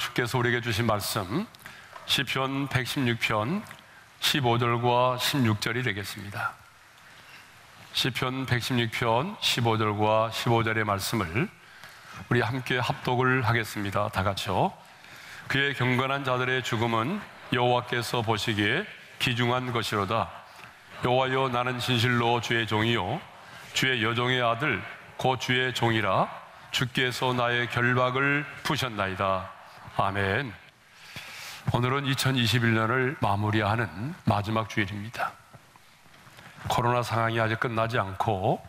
주께서 우리에게 주신 말씀 시편 116편 15절과 16절이 되겠습니다. 시편 116편 15절과 15절의 말씀을 우리 함께 합독을 하겠습니다. 다 같이요. 그의 경건한 자들의 죽음은 여호와께서 보시기에 귀중한 것이로다. 여호와여, 나는 진실로 주의 종이요 주의 여종의 아들 곧 주의 종이라. 주께서 나의 결박을 푸셨나이다. 아멘. 오늘은 2021년을 마무리하는 마지막 주일입니다. 코로나 상황이 아직 끝나지 않고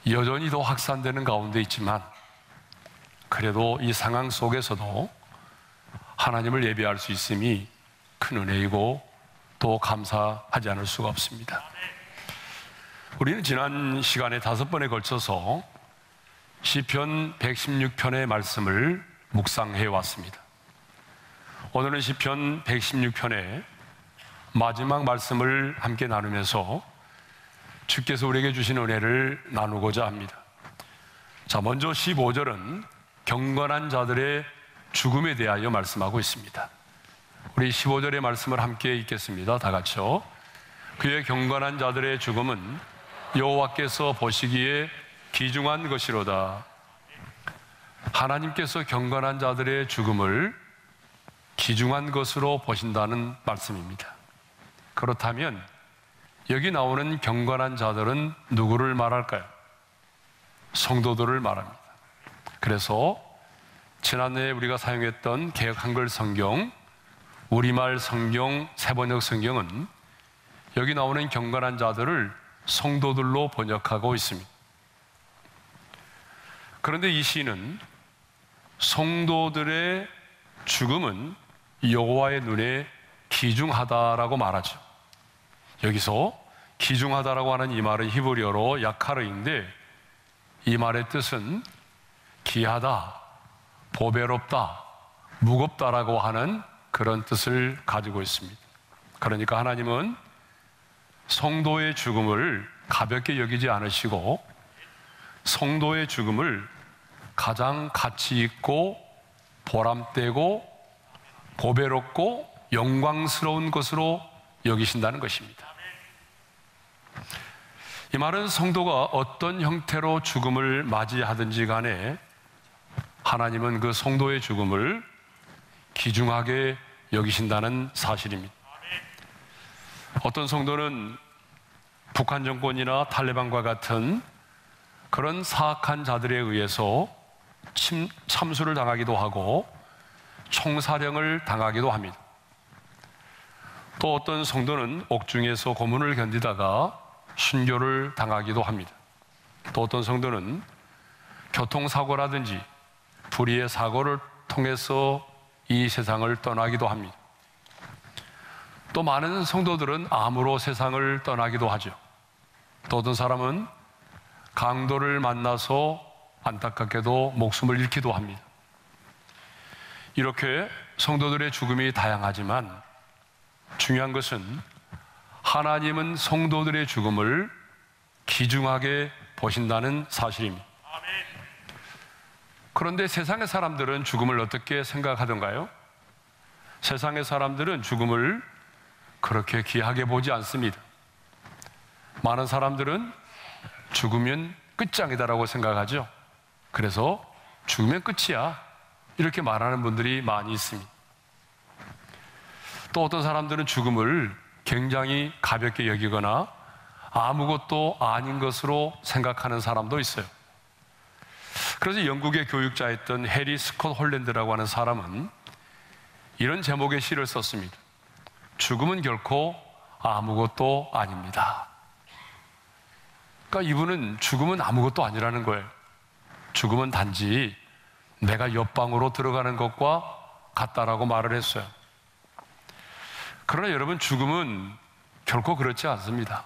여전히 더 확산되는 가운데 있지만, 그래도 이 상황 속에서도 하나님을 예배할 수 있음이 큰 은혜이고 또 감사하지 않을 수가 없습니다. 우리는 지난 시간에 5번에 걸쳐서 시편 116편의 말씀을 묵상해 왔습니다. 오늘은 시편 116편의 마지막 말씀을 함께 나누면서 주께서 우리에게 주신 은혜를 나누고자 합니다. 자, 먼저 15절은 경건한 자들의 죽음에 대하여 말씀하고 있습니다. 우리 15절의 말씀을 함께 읽겠습니다. 다 같이요. 그의 경건한 자들의 죽음은 여호와께서 보시기에 귀중한 것이로다. 하나님께서 경건한 자들의 죽음을 귀중한 것으로 보신다는 말씀입니다. 그렇다면 여기 나오는 경건한 자들은 누구를 말할까요? 성도들을 말합니다. 그래서 지난해 우리가 사용했던 개역 한글 성경, 우리말 성경, 새번역 성경은 여기 나오는 경건한 자들을 성도들로 번역하고 있습니다. 그런데 이 시는 성도들의 죽음은 여호와의 눈에 귀중하다라고 말하죠. 여기서 귀중하다라고 하는 이 말은 히브리어로 야카르인데, 이 말의 뜻은 귀하다, 보배롭다, 무겁다라고 하는 그런 뜻을 가지고 있습니다. 그러니까 하나님은 성도의 죽음을 가볍게 여기지 않으시고 성도의 죽음을 가장 가치 있고 보람되고 보배롭고 영광스러운 것으로 여기신다는 것입니다. 이 말은 성도가 어떤 형태로 죽음을 맞이하든지 간에 하나님은 그 성도의 죽음을 귀중하게 여기신다는 사실입니다. 어떤 성도는 북한 정권이나 탈레반과 같은 그런 사악한 자들에 의해서 참수를 당하기도 하고 총사령을 당하기도 합니다. 또 어떤 성도는 옥중에서 고문을 견디다가 순교를 당하기도 합니다. 또 어떤 성도는 교통사고라든지 불의의 사고를 통해서 이 세상을 떠나기도 합니다. 또 많은 성도들은 암으로 세상을 떠나기도 하죠. 또 어떤 사람은 강도를 만나서 안타깝게도 목숨을 잃기도 합니다. 이렇게 성도들의 죽음이 다양하지만 중요한 것은 하나님은 성도들의 죽음을 귀중하게 보신다는 사실입니다. 그런데 세상의 사람들은 죽음을 어떻게 생각하던가요? 세상의 사람들은 죽음을 그렇게 귀하게 보지 않습니다. 많은 사람들은 죽으면 끝장이다라고 생각하죠. 그래서 죽으면 끝이야, 이렇게 말하는 분들이 많이 있습니다. 또 어떤 사람들은 죽음을 굉장히 가볍게 여기거나 아무것도 아닌 것으로 생각하는 사람도 있어요. 그래서 영국의 교육자였던 해리 스콧 홀랜드라고 하는 사람은 이런 제목의 시를 썼습니다. 죽음은 결코 아무것도 아닙니다. 그러니까 이분은 죽음은 아무것도 아니라는 거예요. 죽음은 단지 내가 옆방으로 들어가는 것과 같다라고 말을 했어요. 그러나 여러분, 죽음은 결코 그렇지 않습니다.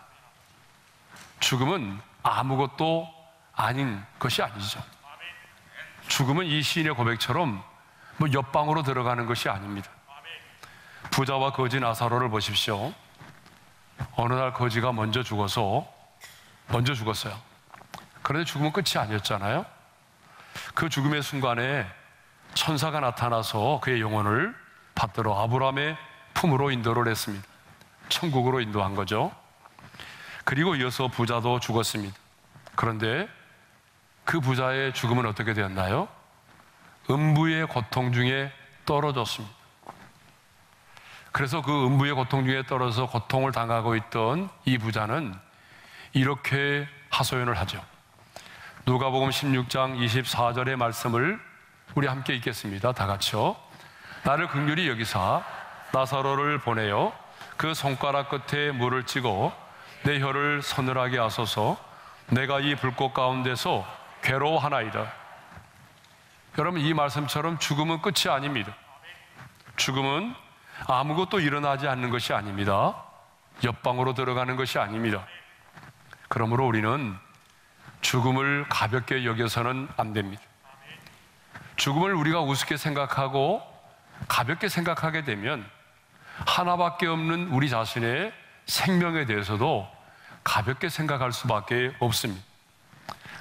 죽음은 아무것도 아닌 것이 아니죠. 죽음은 이 시인의 고백처럼 옆방으로 들어가는 것이 아닙니다. 부자와 거지 나사로를 보십시오. 어느 날 거지가 먼저 죽었어요. 그런데 죽음은 끝이 아니었잖아요. 그 죽음의 순간에 천사가 나타나서 그의 영혼을 받들어 아브라함의 품으로 인도를 했습니다. 천국으로 인도한 거죠. 그리고 이어서 부자도 죽었습니다. 그런데 그 부자의 죽음은 어떻게 되었나요? 음부의 고통 중에 떨어졌습니다. 그래서 그 음부의 고통 중에 떨어져서 고통을 당하고 있던 이 부자는 이렇게 하소연을 하죠. 누가복음 16장 24절의 말씀을 우리 함께 읽겠습니다. 다 같이요. 나를 긍휼히 여기사 나사로를 보내어 그 손가락 끝에 물을 찌고 내 혀를 서늘하게 하소서. 내가 이 불꽃 가운데서 괴로워하나이다. 여러분, 이 말씀처럼 죽음은 끝이 아닙니다. 죽음은 아무것도 일어나지 않는 것이 아닙니다. 옆방으로 들어가는 것이 아닙니다. 그러므로 우리는 죽음을 가볍게 여겨서는 안 됩니다. 죽음을 우리가 우습게 생각하고 가볍게 생각하게 되면 하나밖에 없는 우리 자신의 생명에 대해서도 가볍게 생각할 수밖에 없습니다.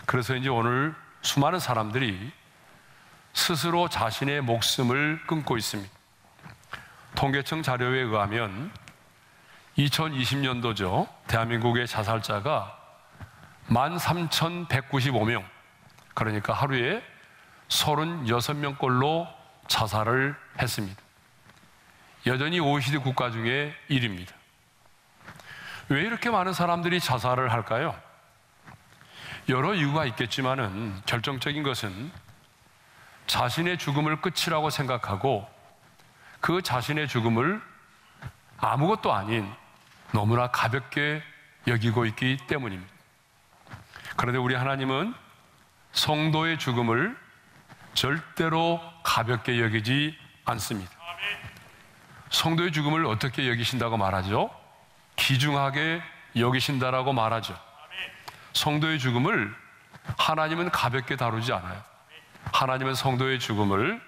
그래서 이제 오늘 수많은 사람들이 스스로 자신의 목숨을 끊고 있습니다. 통계청 자료에 의하면 2020년도죠. 대한민국의 자살자가 13,195명, 그러니까 하루에 36명꼴로 자살을 했습니다. 여전히 OECD 국가 중에 1위입니다. 왜 이렇게 많은 사람들이 자살을 할까요? 여러 이유가 있겠지만은 결정적인 것은 자신의 죽음을 끝이라고 생각하고 그 자신의 죽음을 아무것도 아닌 너무나 가볍게 여기고 있기 때문입니다. 그런데 우리 하나님은 성도의 죽음을 절대로 가볍게 여기지 않습니다. 성도의 죽음을 어떻게 여기신다고 말하죠? 귀중하게 여기신다라고 말하죠. 성도의 죽음을 하나님은 가볍게 다루지 않아요. 하나님은 성도의 죽음을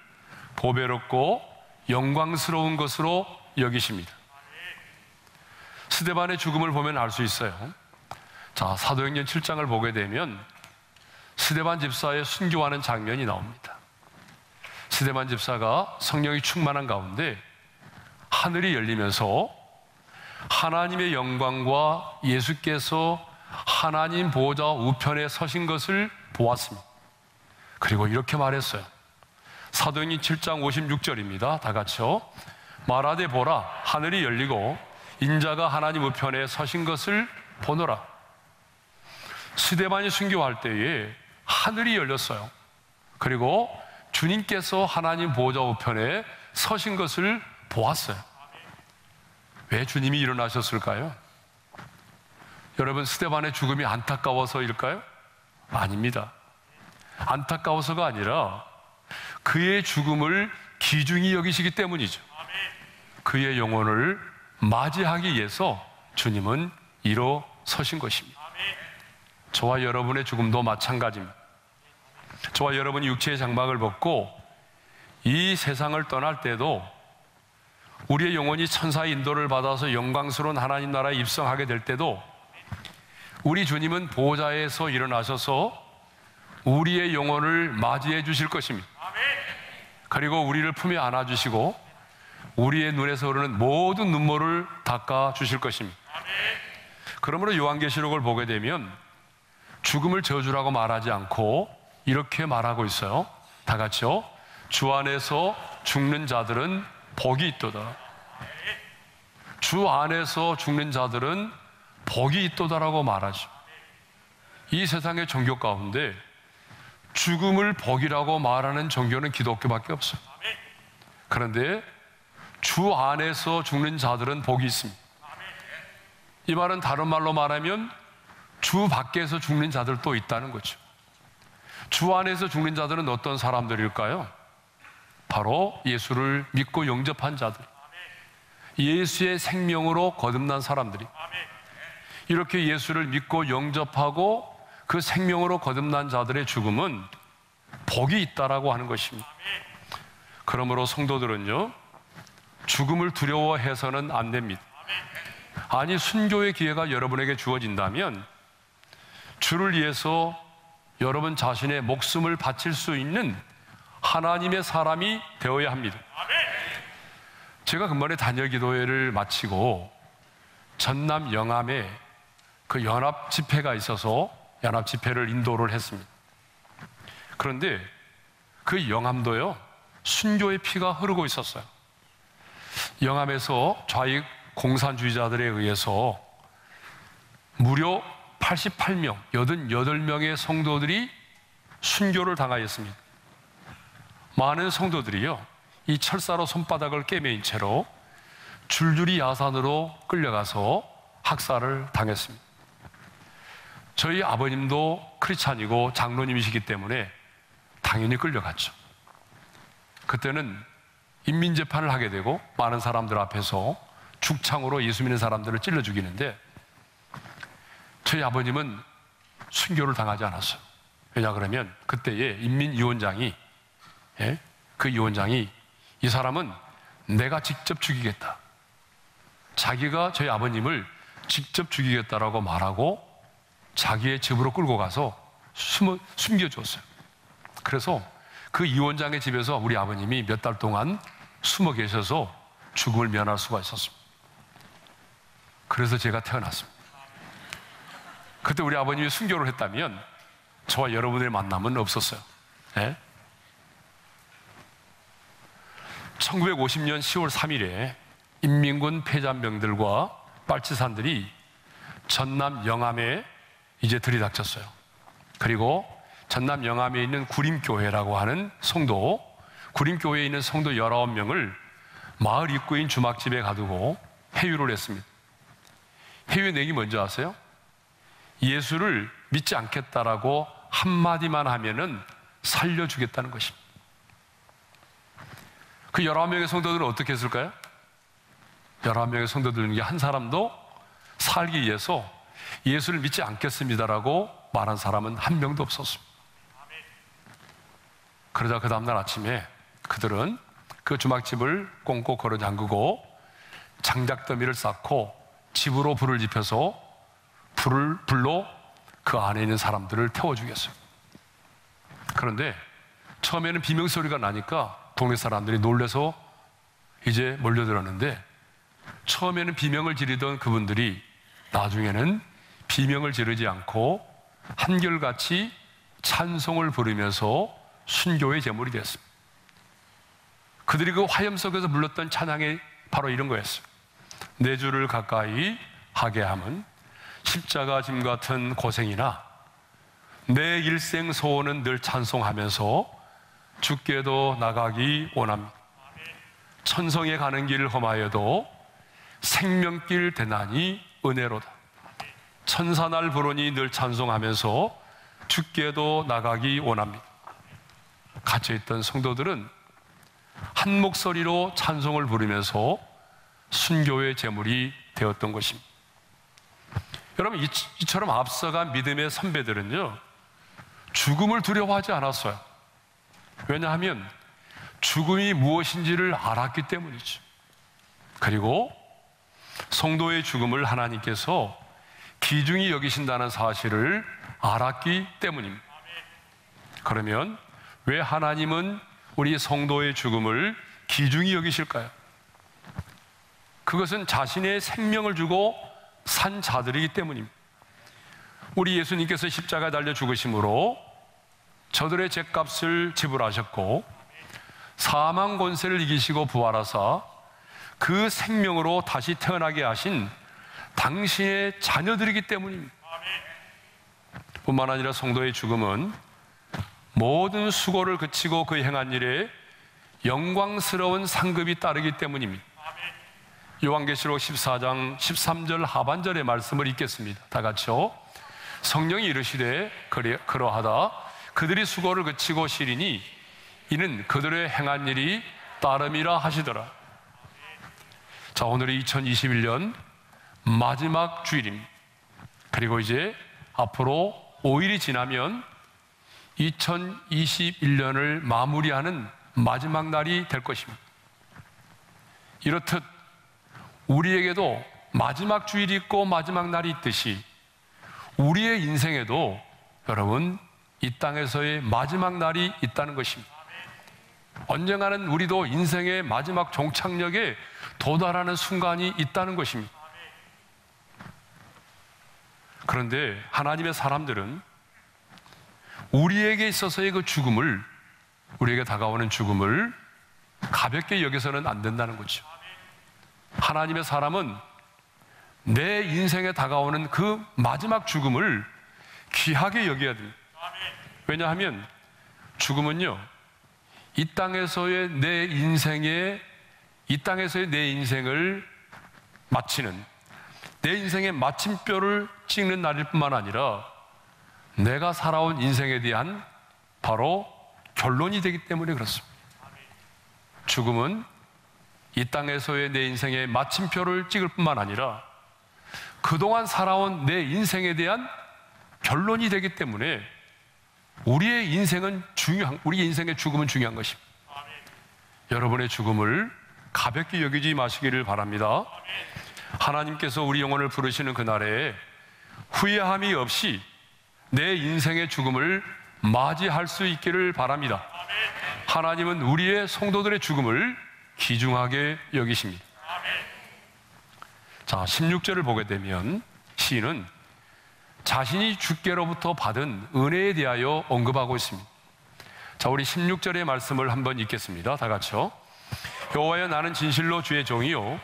보배롭고 영광스러운 것으로 여기십니다. 스데반의 죽음을 보면 알 수 있어요. 자, 사도행전 7장을 보게 되면 스데반 집사의 순교하는 장면이 나옵니다. 스데반 집사가 성령이 충만한 가운데 하늘이 열리면서 하나님의 영광과 예수께서 하나님 보좌 우편에 서신 것을 보았습니다. 그리고 이렇게 말했어요. 사도행전 7장 56절입니다. 다 같이요. 말하되 보라, 하늘이 열리고 인자가 하나님 우편에 서신 것을 보노라. 스데반이 순교할 때에 하늘이 열렸어요. 그리고 주님께서 하나님 보좌 우편에 서신 것을 보았어요. 왜 주님이 일어나셨을까요? 여러분, 스데반의 죽음이 안타까워서일까요? 아닙니다. 안타까워서가 아니라 그의 죽음을 귀중히 여기시기 때문이죠. 그의 영혼을 맞이하기 위해서 주님은 일어서신 것입니다. 저와 여러분의 죽음도 마찬가지입니다. 저와 여러분이 육체의 장막을 벗고 이 세상을 떠날 때도 우리의 영혼이 천사의 인도를 받아서 영광스러운 하나님 나라에 입성하게 될 때도 우리 주님은 보좌에서 일어나셔서 우리의 영혼을 맞이해 주실 것입니다. 그리고 우리를 품에 안아주시고 우리의 눈에서 흐르는 모든 눈물을 닦아 주실 것입니다. 그러므로 요한계시록을 보게 되면 죽음을 저주라고 말하지 않고 이렇게 말하고 있어요. 다 같이요. 주 안에서 죽는 자들은 복이 있도다. 주 안에서 죽는 자들은 복이 있도다라고 말하죠. 이 세상의 종교 가운데 죽음을 복이라고 말하는 종교는 기독교밖에 없어요. 그런데 주 안에서 죽는 자들은 복이 있습니다. 이 말은 다른 말로 말하면 주 밖에서 죽는 자들도 있다는 거죠. 주 안에서 죽는 자들은 어떤 사람들일까요? 바로 예수를 믿고 영접한 자들, 예수의 생명으로 거듭난 사람들이 이렇게 예수를 믿고 영접하고 그 생명으로 거듭난 자들의 죽음은 복이 있다라고 하는 것입니다. 그러므로 성도들은요, 죽음을 두려워해서는 안 됩니다. 아니, 순교의 기회가 여러분에게 주어진다면 주를 위해서 여러분 자신의 목숨을 바칠 수 있는 하나님의 사람이 되어야 합니다. 제가 근본에 단열 기도회를 마치고 전남 영암에 그 연합 집회가 있어서 연합 집회를 인도를 했습니다. 그런데 그 영암도요, 순교의 피가 흐르고 있었어요. 영암에서 좌익 공산주의자들에 의해서 무려 88명, 88명의 성도들이 순교를 당하였습니다. 많은 성도들이요, 이 철사로 손바닥을 꿰매인 채로 줄줄이 야산으로 끌려가서 학살을 당했습니다. 저희 아버님도 크리스찬이고 장로님이시기 때문에 당연히 끌려갔죠. 그때는 인민재판을 하게 되고 많은 사람들 앞에서 죽창으로 예수 믿는 사람들을 찔러 죽이는데 저희 아버님은 순교를 당하지 않았어요. 왜냐 그러면 그때의 인민위원장이, 그 위원장이 이 사람은 내가 직접 죽이겠다, 자기가 저희 아버님을 직접 죽이겠다라고 말하고 자기의 집으로 끌고 가서 숨겨주었어요. 그래서 그 위원장의 집에서 우리 아버님이 몇 달 동안 숨어 계셔서 죽음을 면할 수가 있었습니다. 그래서 제가 태어났습니다. 그때 우리 아버님이 순교를 했다면 저와 여러분의 만남은 없었어요. 1950년 10월 3일에 인민군 폐잔병들과 빨치산들이 전남 영암에 이제 들이닥쳤어요. 그리고 전남 영암에 있는 구림교회라고 하는 성도, 구림교회에 있는 성도 19명을 마을 입구인 주막집에 가두고 회유를 했습니다. 회유의 내용이 뭔지 아세요? 예수를 믿지 않겠다라고 한마디만 하면은 살려주겠다는 것입니다. 그 19명의 성도들은 어떻게 했을까요? 19명의 성도들 중에 한 사람도 살기 위해서 예수를 믿지 않겠습니다라고 말한 사람은 한 명도 없었습니다. 그러자 그 다음날 아침에 그들은 그 주막집을 꽁꽁 걸어 잠그고 장작더미를 쌓고 집으로 불을 지펴서 불로 그 안에 있는 사람들을 태워 죽였어요. 그런데 처음에는 비명소리가 나니까 동네 사람들이 놀라서 이제 몰려들었는데, 처음에는 비명을 지르던 그분들이 나중에는 비명을 지르지 않고 한결같이 찬송을 부르면서 순교의 제물이 되었습니다. 그들이 그 화염 속에서 불렀던 찬양이 바로 이런 거였어요. 내 주를 가까이 하게 함은 십자가 짐 같은 고생이나 내 일생 소원은 늘 찬송하면서 주께도 나가기 원합니다. 천성에 가는 길 험하여도 생명길 대나니 은혜로다. 천사날 부르니 늘 찬송하면서 주께도 나가기 원합니다. 갇혀있던 성도들은 한 목소리로 찬송을 부르면서 순교의 제물이 되었던 것입니다. 여러분, 이처럼 앞서간 믿음의 선배들은요, 죽음을 두려워하지 않았어요. 왜냐하면 죽음이 무엇인지를 알았기 때문이죠. 그리고 성도의 죽음을 하나님께서 귀중히 여기신다는 사실을 알았기 때문입니다. 그러면 왜 하나님은 우리 성도의 죽음을 귀중히 여기실까요? 그것은 자신의 생명을 주고 산 자들이기 때문입니다. 우리 예수님께서 십자가에 달려 죽으심으로 저들의 죗값을 지불하셨고 사망 권세를 이기시고 부활하사 그 생명으로 다시 태어나게 하신 당신의 자녀들이기 때문입니다. 뿐만 아니라 성도의 죽음은 모든 수고를 그치고 그 행한 일에 영광스러운 상급이 따르기 때문입니다. 요한계시록 14장 13절 하반절의 말씀을 읽겠습니다. 다 같이요. 성령이 이르시되 그러하다 그들이 수고를 그치고 쉬리니 이는 그들의 행한 일이 따름이라 하시더라. 자, 오늘이 2021년 마지막 주일입니다. 그리고 이제 앞으로 5일이 지나면 2021년을 마무리하는 마지막 날이 될 것입니다. 이렇듯 우리에게도 마지막 주일이 있고 마지막 날이 있듯이 우리의 인생에도 여러분 이 땅에서의 마지막 날이 있다는 것입니다. 언젠가는 우리도 인생의 마지막 종착역에 도달하는 순간이 있다는 것입니다. 그런데 하나님의 사람들은 우리에게 있어서의 그 죽음을, 우리에게 다가오는 죽음을 가볍게 여겨서는 안 된다는 거죠. 하나님의 사람은 내 인생에 다가오는 그 마지막 죽음을 귀하게 여겨야 됩니다. 왜냐하면 죽음은요, 이 땅에서의 내 인생을 마치는, 내 인생의 마침표를 찍는 날일 뿐만 아니라 내가 살아온 인생에 대한 바로 결론이 되기 때문에 그렇습니다. 죽음은 이 땅에서의 내 인생의 마침표를 찍을 뿐만 아니라 그동안 살아온 내 인생에 대한 결론이 되기 때문에 우리의 인생의 죽음은 중요한 것입니다. 여러분의 죽음을 가볍게 여기지 마시기를 바랍니다. 하나님께서 우리 영혼을 부르시는 그날에 후회함이 없이 내 인생의 죽음을 맞이할 수 있기를 바랍니다. 하나님은 우리의 성도들의 죽음을 귀중하게 여기십니다. 자, 16절을 보게 되면 시인은 자신이 주께로부터 받은 은혜에 대하여 언급하고 있습니다. 자, 우리 16절의 말씀을 한번 읽겠습니다. 다 같이요. 여호와여, 나는 진실로 주의 종이요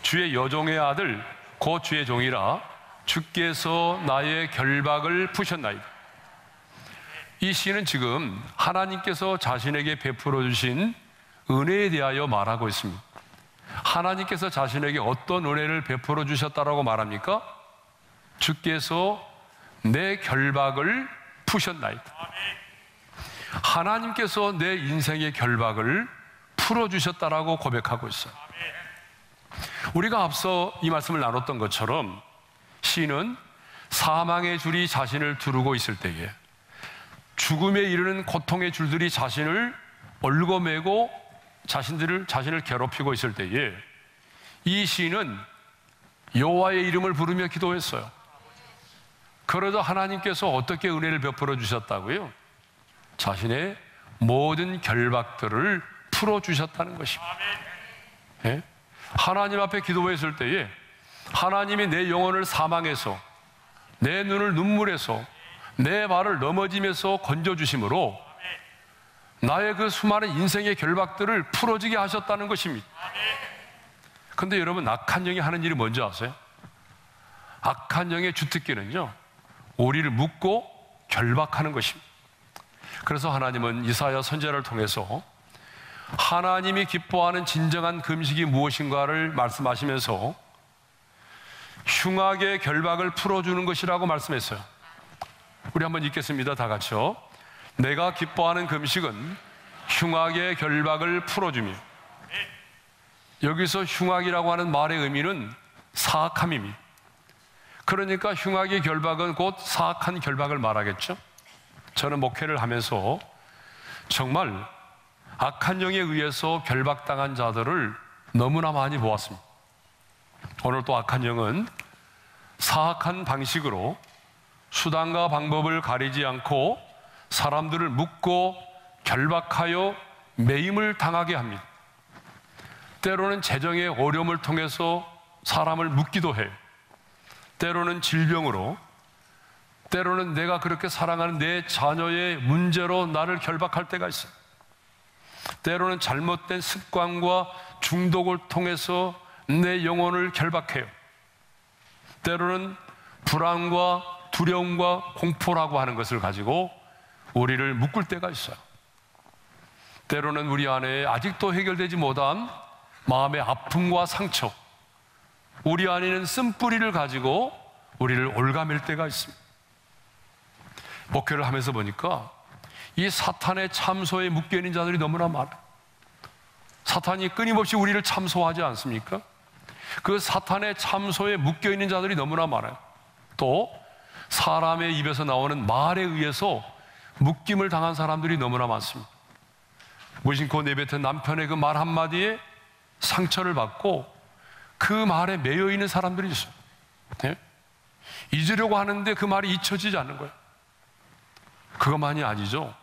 주의 여종의 아들 곧 주의 종이라. 주께서 나의 결박을 푸셨나이다. 이 시는 지금 하나님께서 자신에게 베풀어 주신 은혜에 대하여 말하고 있습니다. 하나님께서 자신에게 어떤 은혜를 베풀어 주셨다라고 말합니까? 주께서 내 결박을 푸셨나이다. 하나님께서 내 인생의 결박을 풀어주셨다라고 고백하고 있어요. 우리가 앞서 이 말씀을 나눴던 것처럼 시인은 사망의 줄이 자신을 두르고 있을 때에, 죽음에 이르는 고통의 줄들이 자신을 얽어매고 자신을 괴롭히고 있을 때에 이 시인은 여호와의 이름을 부르며 기도했어요. 그러자 하나님께서 어떻게 은혜를 베풀어 주셨다고요? 자신의 모든 결박들을 풀어주셨다는 것입니다. 예? 하나님 앞에 기도했을 때에 하나님이 내 영혼을 사망에서, 내 눈을 눈물에서, 내 발을 넘어짐에서 건져주심으로 나의 그 수많은 인생의 결박들을 풀어지게 하셨다는 것입니다. 근데 여러분, 악한 영이 하는 일이 뭔지 아세요? 악한 영의 주특기는요, 우리를 묶고 결박하는 것입니다. 그래서 하나님은 이사야 선지자를 통해서 하나님이 기뻐하는 진정한 금식이 무엇인가를 말씀하시면서 흉악의 결박을 풀어주는 것이라고 말씀했어요. 우리 한번 읽겠습니다. 다 같이요. 내가 기뻐하는 금식은 흉악의 결박을 풀어주며. 여기서 흉악이라고 하는 말의 의미는 사악함입니다. 그러니까 흉악의 결박은 곧 사악한 결박을 말하겠죠. 저는 목회를 하면서 정말 악한 영에 의해서 결박당한 자들을 너무나 많이 보았습니다. 오늘 또 악한 영은 사악한 방식으로 수단과 방법을 가리지 않고 사람들을 묶고 결박하여 매임을 당하게 합니다. 때로는 재정의 어려움을 통해서 사람을 묶기도 해요. 때로는 질병으로, 때로는 내가 그렇게 사랑하는 내 자녀의 문제로 나를 결박할 때가 있어요. 때로는 잘못된 습관과 중독을 통해서 내 영혼을 결박해요. 때로는 불안과 두려움과 공포라고 하는 것을 가지고 우리를 묶을 때가 있어요. 때로는 우리 안에 아직도 해결되지 못한 마음의 아픔과 상처, 우리 안에는 쓴뿌리를 가지고 우리를 올가맬 때가 있습니다. 목회를 하면서 보니까 이 사탄의 참소에 묶여있는 자들이 너무나 많아요. 사탄이 끊임없이 우리를 참소하지 않습니까? 그 사탄의 참소에 묶여있는 자들이 너무나 많아요. 또 사람의 입에서 나오는 말에 의해서 묶임을 당한 사람들이 너무나 많습니다. 무심코 내뱉은 남편의 그 말 한마디에 상처를 받고 그 말에 매여 있는 사람들이 있어요. 네? 잊으려고 하는데 그 말이 잊혀지지 않는 거예요. 그것만이 아니죠.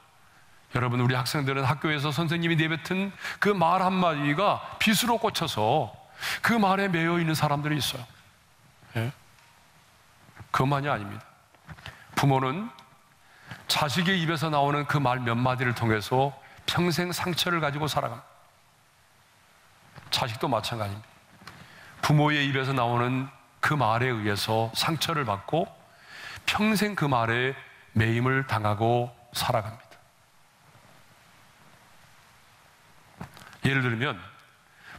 여러분, 우리 학생들은 학교에서 선생님이 내뱉은 그 말 한마디가 빗으로 꽂혀서 그 말에 매여 있는 사람들이 있어요. 예? 그것만이 아닙니다. 부모는 자식의 입에서 나오는 그 말 몇 마디를 통해서 평생 상처를 가지고 살아갑니다. 자식도 마찬가지입니다. 부모의 입에서 나오는 그 말에 의해서 상처를 받고 평생 그 말에 매임을 당하고 살아갑니다. 예를 들면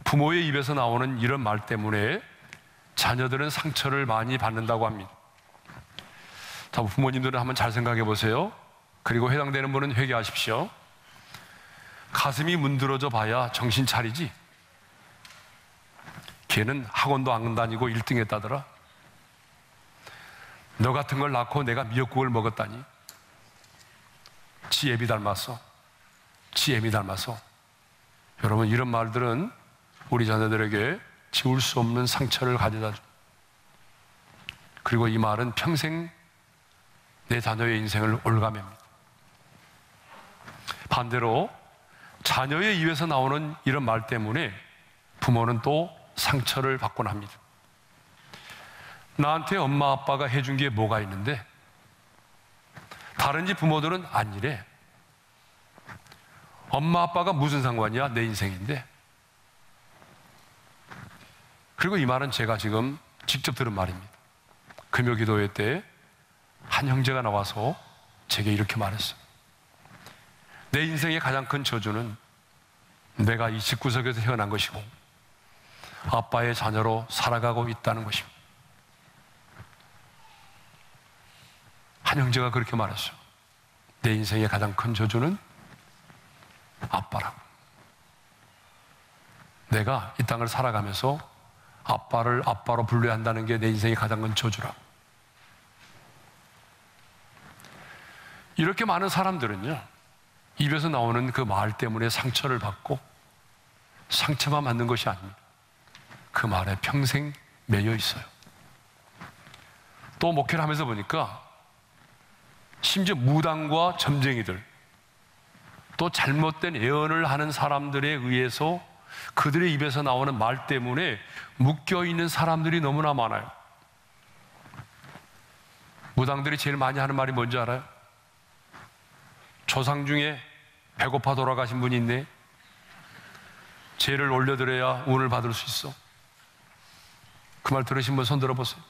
부모의 입에서 나오는 이런 말 때문에 자녀들은 상처를 많이 받는다고 합니다. 자, 부모님들은 한번 잘 생각해 보세요. 그리고 해당되는 분은 회개하십시오. 가슴이 문드러져 봐야 정신 차리지. 걔는 학원도 안 다니고 1등 했다더라. 너 같은 걸 낳고 내가 미역국을 먹었다니. 지 애비 닮았어. 지 애미 닮았어. 여러분, 이런 말들은 우리 자녀들에게 지울 수 없는 상처를 가져다 줍니다. 그리고 이 말은 평생 내 자녀의 인생을 올가맵니다. 반대로 자녀의 입에서 나오는 이런 말 때문에 부모는 또 상처를 받곤 합니다. 나한테 엄마 아빠가 해준 게 뭐가 있는데 다른 집 부모들은 안 이래. 엄마 아빠가 무슨 상관이야? 내 인생인데. 그리고 이 말은 제가 지금 직접 들은 말입니다. 금요 기도회 때 한 형제가 나와서 제게 이렇게 말했어요. 내 인생의 가장 큰 저주는 내가 이 집구석에서 태어난 것이고 아빠의 자녀로 살아가고 있다는 것입니다. 한 형제가 그렇게 말했어요. 내 인생의 가장 큰 저주는 아빠라고. 내가 이 땅을 살아가면서 아빠를 아빠로 불러야 한다는 게 내 인생의 가장 큰 저주라고. 이렇게 많은 사람들은요, 입에서 나오는 그 말 때문에 상처를 받고 상처만 받는 것이 아닙니다. 그 말에 평생 매여 있어요. 또 목회를 하면서 보니까 심지어 무당과 점쟁이들, 또 잘못된 예언을 하는 사람들에 의해서 그들의 입에서 나오는 말 때문에 묶여있는 사람들이 너무나 많아요. 무당들이 제일 많이 하는 말이 뭔지 알아요? 조상 중에 배고파 돌아가신 분이 있네. 죄를 올려드려야 운을 받을 수 있어. 그 말 들으신 분 손 들어보세요.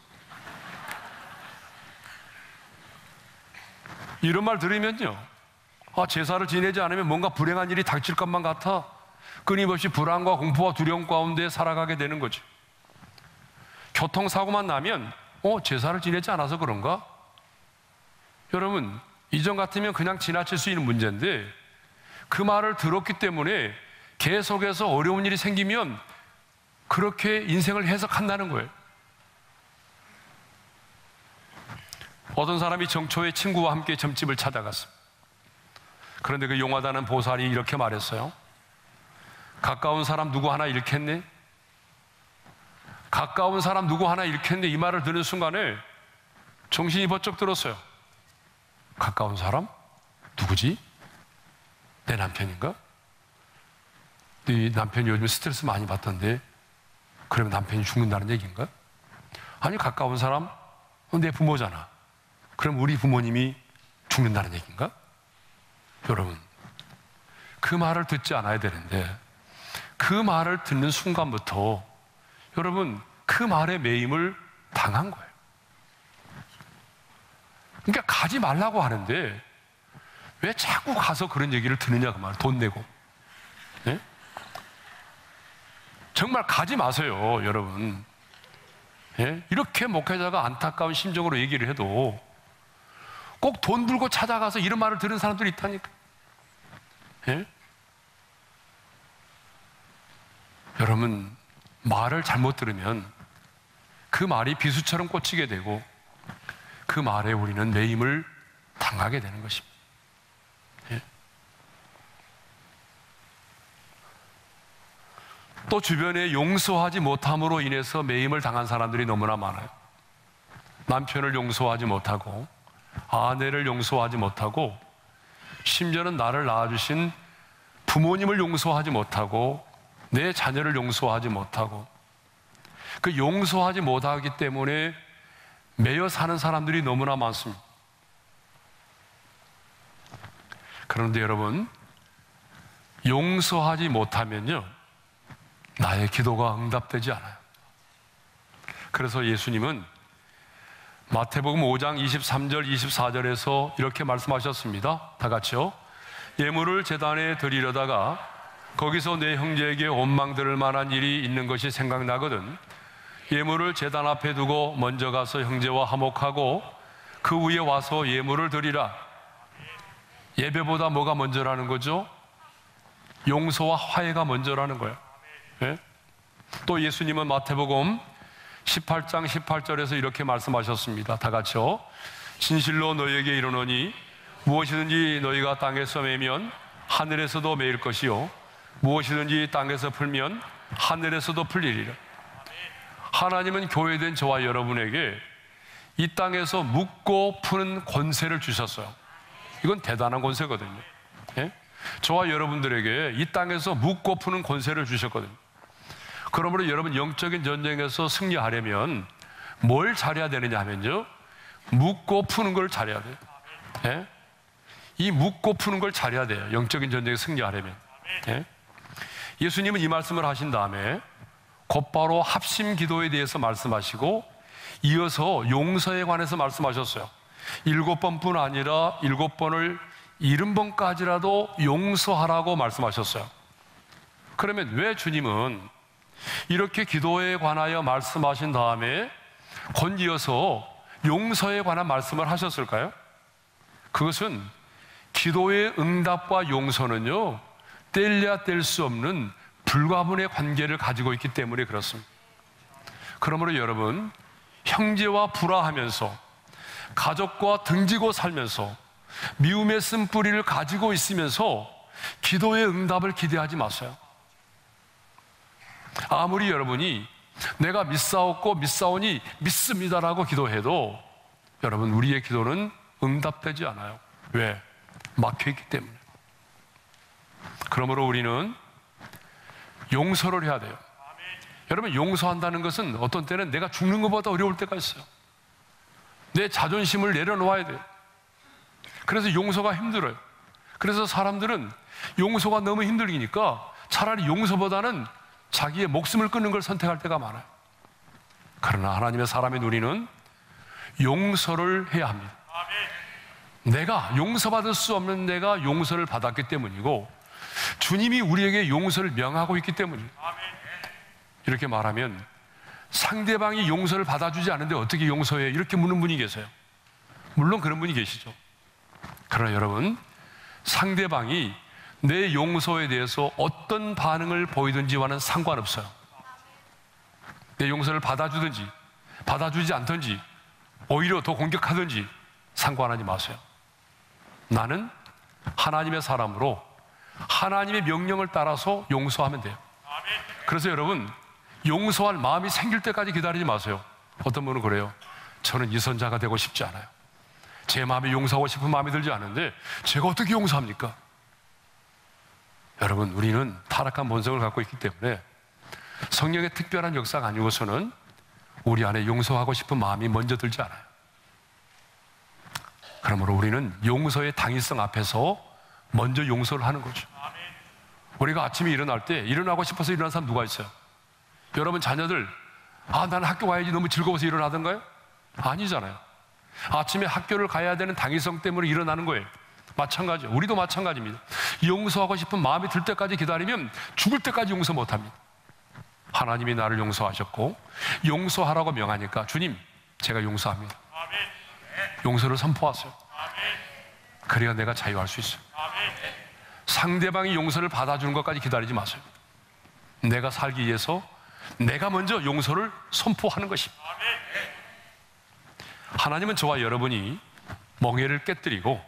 이런 말 들으면요, 제사를 지내지 않으면 뭔가 불행한 일이 닥칠 것만 같아 끊임없이 불안과 공포와 두려움 가운데 살아가게 되는 거죠. 교통사고만 나면 제사를 지내지 않아서 그런가? 여러분, 이전 같으면 그냥 지나칠 수 있는 문제인데 그 말을 들었기 때문에 계속해서 어려운 일이 생기면 그렇게 인생을 해석한다는 거예요. 어떤 사람이 정초에 친구와 함께 점집을 찾아갔습니다. 그런데 그 용하다는 보살이 이렇게 말했어요. 가까운 사람 누구 하나 잃겠네? 가까운 사람 누구 하나 잃겠네? 이 말을 듣는 순간에 정신이 번쩍 들었어요. 가까운 사람? 누구지? 내 남편인가? 네 남편이 요즘 스트레스 많이 받던데 그러면 남편이 죽는다는 얘기인가? 아니, 가까운 사람? 내 부모잖아. 그럼 우리 부모님이 죽는다는 얘기인가? 여러분, 그 말을 듣지 않아야 되는데 그 말을 듣는 순간부터 여러분 그 말에 매임을 당한 거예요. 그러니까 가지 말라고 하는데 왜 자꾸 가서 그런 얘기를 듣느냐 그 말. 돈 내고. 네? 정말 가지 마세요, 여러분. 예? 이렇게 목회자가 안타까운 심정으로 얘기를 해도 꼭 돈 들고 찾아가서 이런 말을 들은 사람들이 있다니까. 예? 여러분, 말을 잘못 들으면 그 말이 비수처럼 꽂히게 되고 그 말에 우리는 매임을 당하게 되는 것입니다. 예? 또 주변에 용서하지 못함으로 인해서 매임을 당한 사람들이 너무나 많아요. 남편을 용서하지 못하고 아내를 용서하지 못하고 심지어는 나를 낳아주신 부모님을 용서하지 못하고 내 자녀를 용서하지 못하고 그 용서하지 못하기 때문에 매여 사는 사람들이 너무나 많습니다. 그런데 여러분, 용서하지 못하면요, 나의 기도가 응답되지 않아요. 그래서 예수님은 마태복음 5장 23절 24절에서 이렇게 말씀하셨습니다. 다 같이요. 예물을 제단에 드리려다가 거기서 내 형제에게 원망 들을 만한 일이 있는 것이 생각나거든 예물을 제단 앞에 두고 먼저 가서 형제와 화목하고 그 후에 와서 예물을 드리라. 예배보다 뭐가 먼저라는 거죠? 용서와 화해가 먼저라는 거예요. 네? 또 예수님은 마태복음 18장 18절에서 이렇게 말씀하셨습니다. 다 같이요. 진실로 너희에게 이르노니 무엇이든지 너희가 땅에서 매면 하늘에서도 매일 것이요 무엇이든지 땅에서 풀면 하늘에서도 풀리리라. 하나님은 교회된 저와 여러분에게 이 땅에서 묻고 푸는 권세를 주셨어요. 이건 대단한 권세거든요. 예? 저와 여러분들에게 이 땅에서 묻고 푸는 권세를 주셨거든요. 그러므로 여러분 영적인 전쟁에서 승리하려면 뭘 잘해야 되느냐 하면요, 묻고 푸는 걸 잘해야 돼요. 예? 이 묻고 푸는 걸 잘해야 돼요. 영적인 전쟁에 승리하려면. 예? 예수님은 이 말씀을 하신 다음에 곧바로 합심 기도에 대해서 말씀하시고 이어서 용서에 관해서 말씀하셨어요. 7번뿐 아니라 7번을 70번까지라도 용서하라고 말씀하셨어요. 그러면 왜 주님은 이렇게 기도에 관하여 말씀하신 다음에 곧이어서 용서에 관한 말씀을 하셨을까요? 그것은 기도의 응답과 용서는요, 뗄래야 뗄 수 없는 불가분의 관계를 가지고 있기 때문에 그렇습니다. 그러므로 여러분, 형제와 불화하면서 가족과 등지고 살면서 미움의 쓴뿌리를 가지고 있으면서 기도의 응답을 기대하지 마세요. 아무리 여러분이 내가 믿사옵고 믿사오니 믿습니다라고 기도해도 여러분, 우리의 기도는 응답되지 않아요. 왜? 막혀있기 때문에. 그러므로 우리는 용서를 해야 돼요. 여러분, 용서한다는 것은 어떤 때는 내가 죽는 것보다 어려울 때가 있어요. 내 자존심을 내려놓아야 돼요. 그래서 용서가 힘들어요. 그래서 사람들은 용서가 너무 힘들기니까 차라리 용서보다는 자기의 목숨을 끊는 걸 선택할 때가 많아요. 그러나 하나님의 사람인 우리는 용서를 해야 합니다. 내가 용서받을 수 없는 내가 용서를 받았기 때문이고 주님이 우리에게 용서를 명하고 있기 때문이에요. 이렇게 말하면 상대방이 용서를 받아주지 않는데 어떻게 용서해? 이렇게 묻는 분이 계세요. 물론 그런 분이 계시죠. 그러나 여러분, 상대방이 내 용서에 대해서 어떤 반응을 보이든지와는 상관없어요. 내 용서를 받아주든지 받아주지 않든지 오히려 더 공격하든지 상관하지 마세요. 나는 하나님의 사람으로 하나님의 명령을 따라서 용서하면 돼요. 그래서 여러분, 용서할 마음이 생길 때까지 기다리지 마세요. 어떤 분은 그래요. 저는 이선자가 되고 싶지 않아요. 제 마음에 용서하고 싶은 마음이 들지 않은데 제가 어떻게 용서합니까? 여러분, 우리는 타락한 본성을 갖고 있기 때문에 성령의 특별한 역사가 아니고서는 우리 안에 용서하고 싶은 마음이 먼저 들지 않아요. 그러므로 우리는 용서의 당위성 앞에서 먼저 용서를 하는 거죠. 우리가 아침에 일어날 때 일어나고 싶어서 일어나는 사람 누가 있어요? 여러분 자녀들, 나는 학교 와야지 너무 즐거워서 일어나던가요? 아니잖아요. 아침에 학교를 가야 되는 당위성 때문에 일어나는 거예요. 마찬가지예요. 우리도 마찬가지입니다. 용서하고 싶은 마음이 들 때까지 기다리면 죽을 때까지 용서 못합니다. 하나님이 나를 용서하셨고 용서하라고 명하니까 주님, 제가 용서합니다. 용서를 선포하세요. 그래야 내가 자유할 수 있어요. 상대방이 용서를 받아주는 것까지 기다리지 마세요. 내가 살기 위해서 내가 먼저 용서를 선포하는 것입니다. 하나님은 저와 여러분이 멍에를 깨뜨리고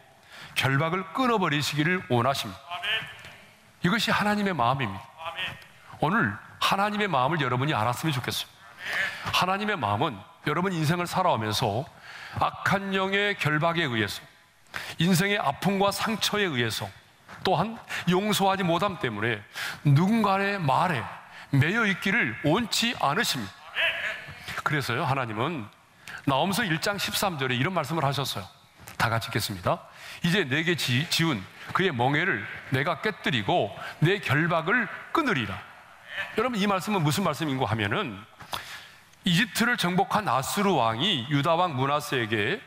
결박을 끊어버리시기를 원하십니다. 이것이 하나님의 마음입니다. 오늘 하나님의 마음을 여러분이 알았으면 좋겠어요. 하나님의 마음은 여러분 인생을 살아오면서 악한 영의 결박에 의해서 인생의 아픔과 상처에 의해서 또한 용서하지 못함 때문에 누군가의 말에 매여 있기를 원치 않으십니다. 그래서요, 하나님은 나홈서 1장 13절에 이런 말씀을 하셨어요. 다 같이 읽겠습니다. 이제 내게 지운 그의 멍에를 내가 깨뜨리고 내 결박을 끊으리라. 여러분, 이 말씀은 무슨 말씀인가 하면은 이집트를 정복한 아수르 왕이 유다 왕 므낫세에게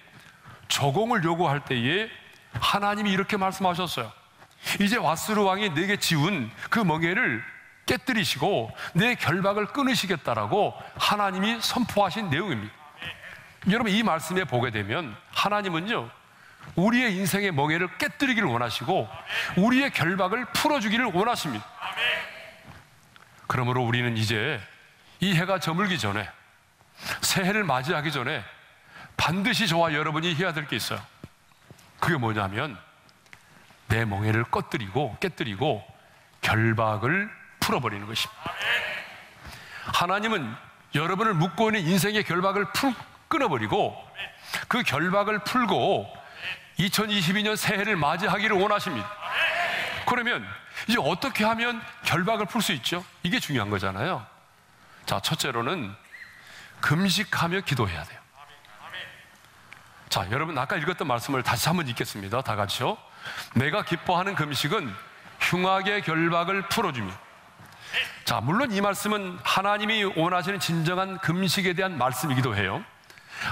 저공을 요구할 때에 하나님이 이렇게 말씀하셨어요. 이제 아수르 왕이 내게 지운 그 멍에를 깨뜨리시고 내 결박을 끊으시겠다라고 하나님이 선포하신 내용입니다. 여러분, 이 말씀에 보게 되면 하나님은요, 우리의 인생의 멍에를 깨뜨리기를 원하시고 우리의 결박을 풀어주기를 원하십니다. 그러므로 우리는 이제 이 해가 저물기 전에, 새해를 맞이하기 전에 반드시 저와 여러분이 해야 될 게 있어요. 그게 뭐냐면 내 멍에를 깨뜨리고 결박을 풀어버리는 것입니다. 하나님은 여러분을 묶고 있는 인생의 결박을 끊어버리고 그 결박을 풀고 2022년 새해를 맞이하기를 원하십니다. 그러면 이제 어떻게 하면 결박을 풀 수 있죠? 이게 중요한 거잖아요. 자, 첫째로는 금식하며 기도해야 돼요. 자, 여러분, 아까 읽었던 말씀을 다시 한번 읽겠습니다. 다 같이요. 내가 기뻐하는 금식은 흉악의 결박을 풀어주며. 자, 물론 이 말씀은 하나님이 원하시는 진정한 금식에 대한 말씀이기도 해요.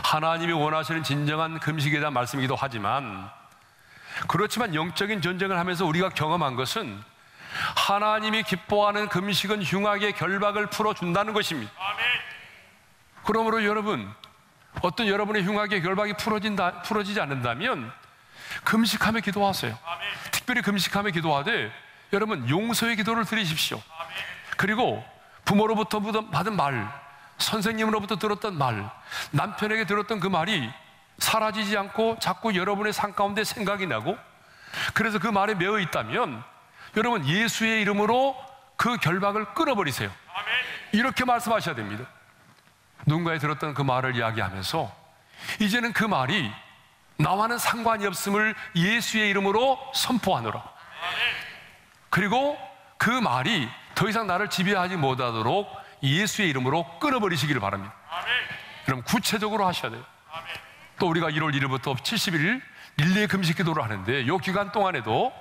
하나님이 원하시는 진정한 금식에 대한 말씀이기도 하지만, 그렇지만 영적인 전쟁을 하면서 우리가 경험한 것은 하나님이 기뻐하는 금식은 흉악의 결박을 풀어준다는 것입니다. 그러므로 여러분, 어떤 여러분의 흉악의 결박이 풀어지지 않는다면 금식하며 기도하세요. 특별히 금식하며 기도하되 여러분, 용서의 기도를 드리십시오. 그리고 부모로부터 받은 말, 선생님으로부터 들었던 말, 남편에게 들었던 그 말이 사라지지 않고 자꾸 여러분의 삶 가운데 생각이 나고, 그래서 그 말에 매여 있다면 여러분, 예수의 이름으로 그 결박을 끊어버리세요. 이렇게 말씀하셔야 됩니다. 누군가에 들었던 그 말을 이야기하면서 이제는 그 말이 나와는 상관이 없음을 예수의 이름으로 선포하노라. 그리고 그 말이 더 이상 나를 지배하지 못하도록 예수의 이름으로 끊어버리시기를 바랍니다. 그럼 구체적으로 하셔야 돼요. 또 우리가 1월 1일부터 70일 릴레이 금식 기도를 하는데 이 기간 동안에도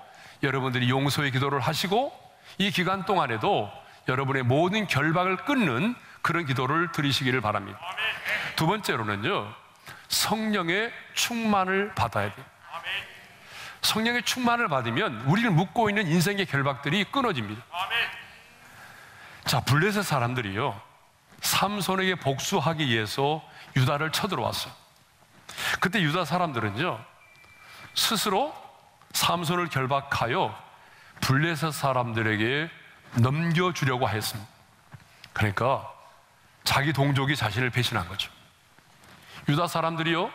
여러분들이 용서의 기도를 하시고 이 기간 동안에도 여러분의 모든 결박을 끊는 그런 기도를 드리시기를 바랍니다. 두 번째로는요, 성령의 충만을 받아야 돼요. 성령의 충만을 받으면 우리를 묶고 있는 인생의 결박들이 끊어집니다. 자, 블레셋 사람들이요, 삼손에게 복수하기 위해서 유다를 쳐들어왔어요. 그때 유다 사람들은요, 스스로 삼손을 결박하여 블레셋 사람들에게 넘겨주려고 했습니다. 그러니까 자기 동족이 자신을 배신한 거죠. 유다 사람들이요,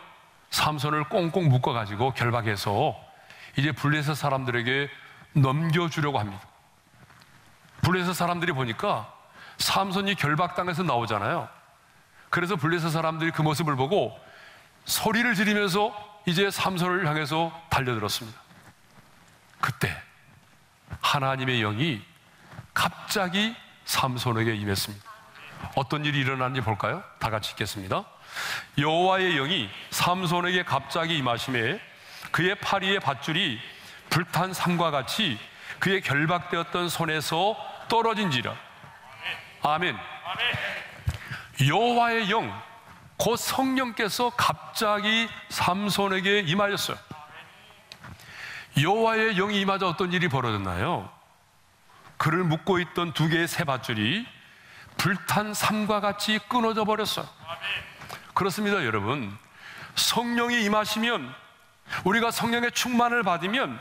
삼손을 꽁꽁 묶어가지고 결박해서 이제 블레셋 사람들에게 넘겨주려고 합니다. 블레셋 사람들이 보니까 삼손이 결박당해서 나오잖아요. 그래서 블레셋 사람들이 그 모습을 보고 소리를 지르면서 이제 삼손을 향해서 달려들었습니다. 그때 하나님의 영이 갑자기 삼손에게 임했습니다. 어떤 일이 일어났는지 볼까요? 다 같이 읽겠습니다. 여호와의 영이 삼손에게 갑자기 임하심에 그의 팔 위의 밧줄이 불탄 삼과 같이 그의 결박되었던 손에서 떨어진지라. 아멘. 여호와의 영, 곧 성령께서 갑자기 삼손에게 임하였어요. 여호와의 영이 임하자 어떤 일이 벌어졌나요? 그를 묶고 있던 두 개의 새 밧줄이 불탄 삼과 같이 끊어져 버렸어요. 그렇습니다, 여러분. 성령이 임하시면, 우리가 성령의 충만을 받으면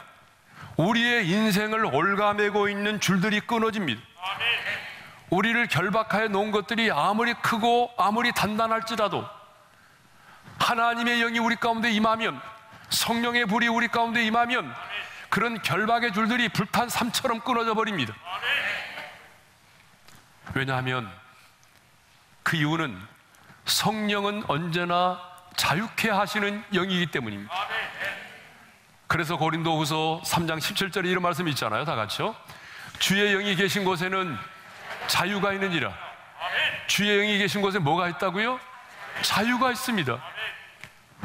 우리의 인생을 올가매고 있는 줄들이 끊어집니다. 우리를 결박하여 놓은 것들이 아무리 크고 아무리 단단할지라도 하나님의 영이 우리 가운데 임하면, 성령의 불이 우리 가운데 임하면 그런 결박의 줄들이 불탄 삼처럼 끊어져 버립니다. 왜냐하면 그 이유는 성령은 언제나 자유케 하시는 영이기 때문입니다. 그래서 고린도후서 3장 17절에 이런 말씀이 있잖아요. 다 같이요. 주의 영이 계신 곳에는 자유가 있느니라. 주의 영이 계신 곳에 뭐가 있다고요? 자유가 있습니다.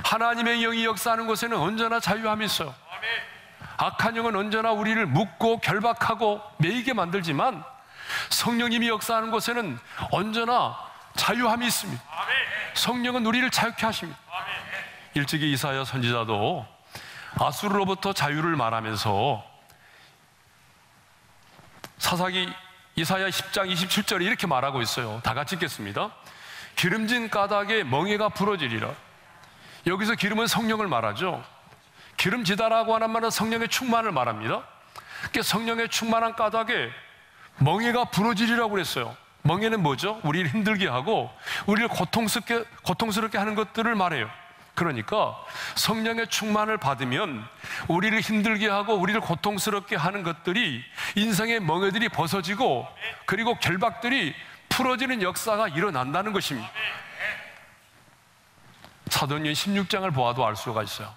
하나님의 영이 역사하는 곳에는 언제나 자유함이 있어요. 악한 영은 언제나 우리를 묶고 결박하고 매이게 만들지만 성령님이 역사하는 곳에는 언제나 자유함이 있습니다. 성령은 우리를 자유케 하십니다. 일찍이 이사야 선지자도 아수르로부터 자유를 말하면서 사사기 이사야 10장 27절에 이렇게 말하고 있어요. 다 같이 읽겠습니다. 기름진 가닥에 멍에가 부러지리라. 여기서 기름은 성령을 말하죠. 기름지다라고 하는 말은 성령의 충만을 말합니다. 그러니까 성령의 충만한 가닥에 멍에가 부러지리라고 그랬어요. 멍에는 뭐죠? 우리를 힘들게 하고 우리를 고통스럽게 하는 것들을 말해요. 그러니까 성령의 충만을 받으면 우리를 힘들게 하고 우리를 고통스럽게 하는 것들이, 인생의 멍에들이 벗어지고 그리고 결박들이 풀어지는 역사가 일어난다는 것입니다. 사도행전 16장을 보아도 알 수가 있어요.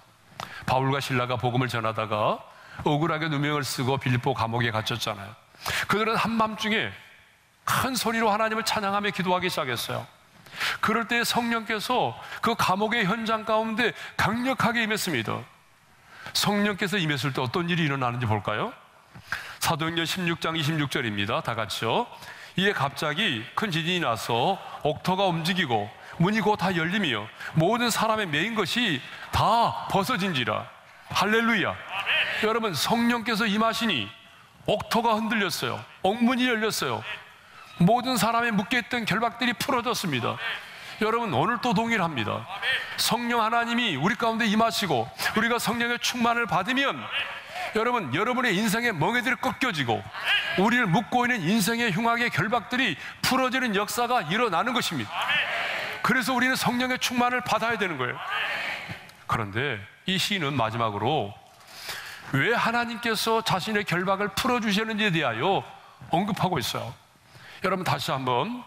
바울과 실라가 복음을 전하다가 억울하게 누명을 쓰고 빌립보 감옥에 갇혔잖아요. 그들은 한밤중에 큰 소리로 하나님을 찬양하며 기도하기 시작했어요. 그럴 때 성령께서 그 감옥의 현장 가운데 강력하게 임했습니다. 성령께서 임했을 때 어떤 일이 일어나는지 볼까요? 사도행전 16장 26절입니다. 다 같이요. 이에 갑자기 큰 지진이 나서 옥토가 움직이고 문이 곧 다 열리며 모든 사람의 매인 것이 다 벗어진지라. 할렐루야. 여러분, 성령께서 임하시니 옥토가 흔들렸어요. 옥문이 열렸어요. 모든 사람의 묶여있던 결박들이 풀어졌습니다. 여러분, 오늘 또 동일합니다. 성령 하나님이 우리 가운데 임하시고 우리가 성령의 충만을 받으면 여러분, 여러분의 인생의 멍에들이 꺾여지고 우리를 묶고 있는 인생의 흉악의 결박들이 풀어지는 역사가 일어나는 것입니다. 그래서 우리는 성령의 충만을 받아야 되는 거예요. 그런데 이 시인은 마지막으로 왜 하나님께서 자신의 결박을 풀어주시는지에 대하여 언급하고 있어요. 여러분, 다시 한번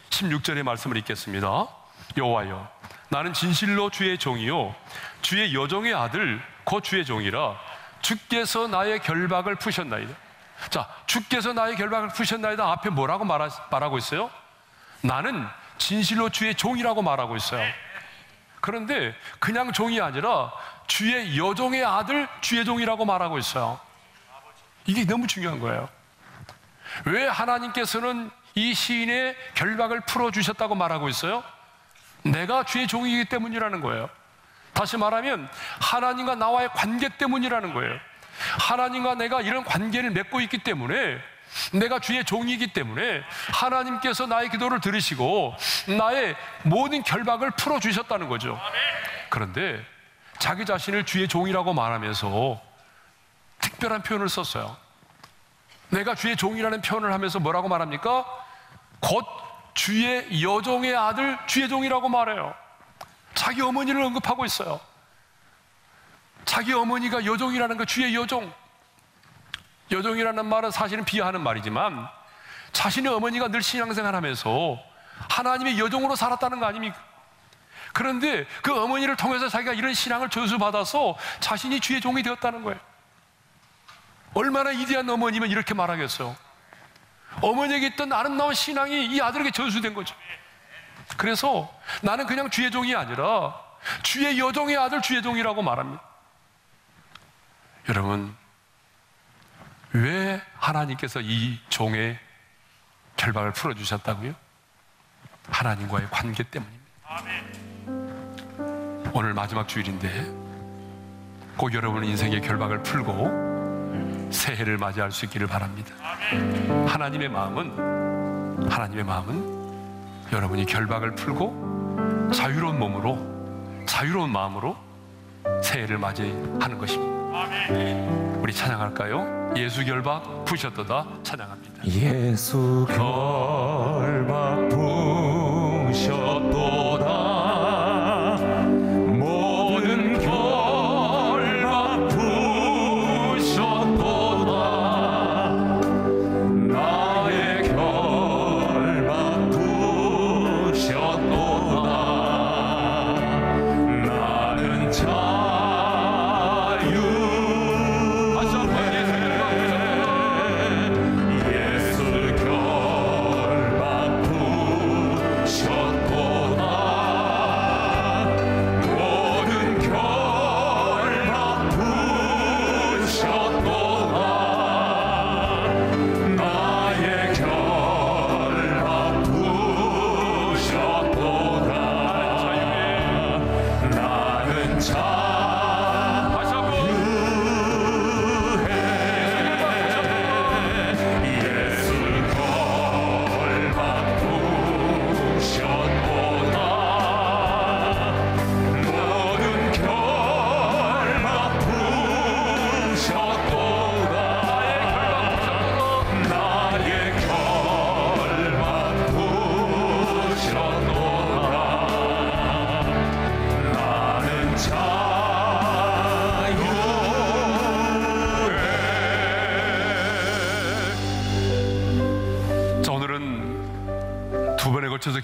16절의 말씀을 읽겠습니다. 여호와여, 나는 진실로 주의 종이요 주의 여종의 아들 곧 주의 종이라. 주께서 나의 결박을 푸셨나이다. 자, 주께서 나의 결박을 푸셨나이다 앞에 뭐라고 말하고 있어요? 나는 진실로 주의 종이라고 말하고 있어요. 그런데 그냥 종이 아니라 주의 여종의 아들 주의 종이라고 말하고 있어요. 이게 너무 중요한 거예요. 왜 하나님께서는 이 시인의 결박을 풀어주셨다고 말하고 있어요? 내가 주의 종이기 때문이라는 거예요. 다시 말하면 하나님과 나와의 관계 때문이라는 거예요. 하나님과 내가 이런 관계를 맺고 있기 때문에, 내가 주의 종이기 때문에 하나님께서 나의 기도를 들으시고 나의 모든 결박을 풀어주셨다는 거죠. 그런데 자기 자신을 주의 종이라고 말하면서 특별한 표현을 썼어요. 내가 주의 종이라는 표현을 하면서 뭐라고 말합니까? 곧 주의 여종의 아들 주의 종이라고 말해요. 자기 어머니를 언급하고 있어요. 자기 어머니가 여종이라는 거, 주의 여종. 여종이라는 말은 사실은 비하하는 말이지만 자신의 어머니가 늘 신앙생활 하면서 하나님의 여종으로 살았다는 거 아닙니까? 그런데 그 어머니를 통해서 자기가 이런 신앙을 전수받아서 자신이 주의 종이 되었다는 거예요. 얼마나 위대한 어머니면 이렇게 말하겠어요. 어머니에게 있던 아름다운 신앙이 이 아들에게 전수된 거죠. 그래서 나는 그냥 주의 종이 아니라 주의 여종의 아들 주의 종이라고 말합니다. 여러분, 왜 하나님께서 이 종의 결박을 풀어주셨다고요? 하나님과의 관계 때문입니다. 오늘 마지막 주일인데 꼭 여러분의 인생의 결박을 풀고 새해를 맞이할 수 있기를 바랍니다. 하나님의 마음은 여러분이 결박을 풀고 자유로운 몸으로, 자유로운 마음으로 새해를 맞이하는 것입니다. 우리 찬양할까요? 예수 결박 푸셨도다 찬양합니다. 예수 결박 푸셨도다. 모든 결박 푸셨도다. 나의 결박 푸셨도다. 나는 자유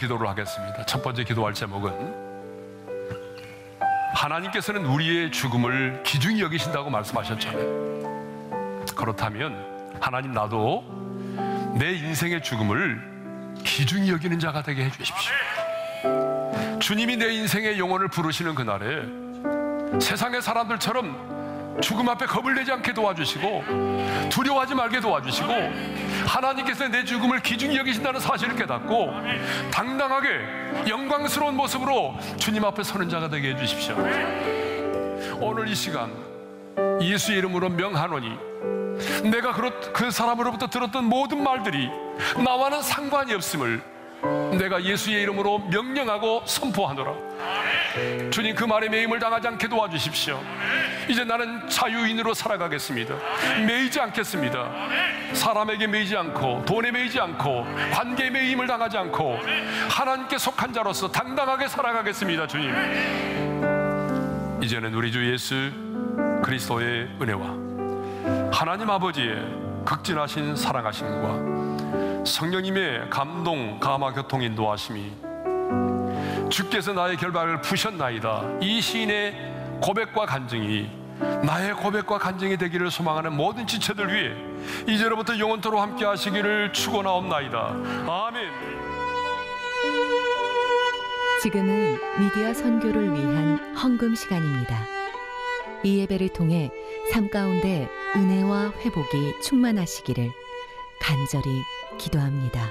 기도를 하겠습니다. 첫 번째 기도할 제목은 하나님께서는 우리의 죽음을 귀중히 여기신다고 말씀하셨잖아요. 그렇다면 하나님, 나도 내 인생의 죽음을 귀중히 여기는 자가 되게 해주십시오. 주님이 내 인생의 영혼을 부르시는 그날에 세상의 사람들처럼 죽음 앞에 겁을 내지 않게 도와주시고 두려워하지 말게 도와주시고 하나님께서 내 죽음을 귀중히 여기신다는 사실을 깨닫고 당당하게 영광스러운 모습으로 주님 앞에 서는 자가 되게 해주십시오. 오늘 이 시간 예수의 이름으로 명하노니 내가 그 사람으로부터 들었던 모든 말들이 나와는 상관이 없음을 내가 예수의 이름으로 명령하고 선포하노라. 주님, 그 말에 매임을 당하지 않게 도와주십시오. 이제 나는 자유인으로 살아가겠습니다. 매이지 않겠습니다. 사람에게 매이지 않고 돈에 매이지 않고 관계에 매임을 당하지 않고 하나님께 속한 자로서 당당하게 살아가겠습니다. 주님, 이제는 우리 주 예수 그리스도의 은혜와 하나님 아버지의 극진하신 사랑하심과 성령님의 감동, 감화, 교통, 인도하심이 주께서 나의 결박을 푸셨나이다, 이 시인의 고백과 간증이 나의 고백과 간증이 되기를 소망하는 모든 지체들 위해 이제로부터 영원토록 함께 하시기를 축원하옵나이다. 아멘. 지금은 미디어 선교를 위한 헌금 시간입니다. 이 예배를 통해 삶 가운데 은혜와 회복이 충만하시기를 간절히 기도합니다.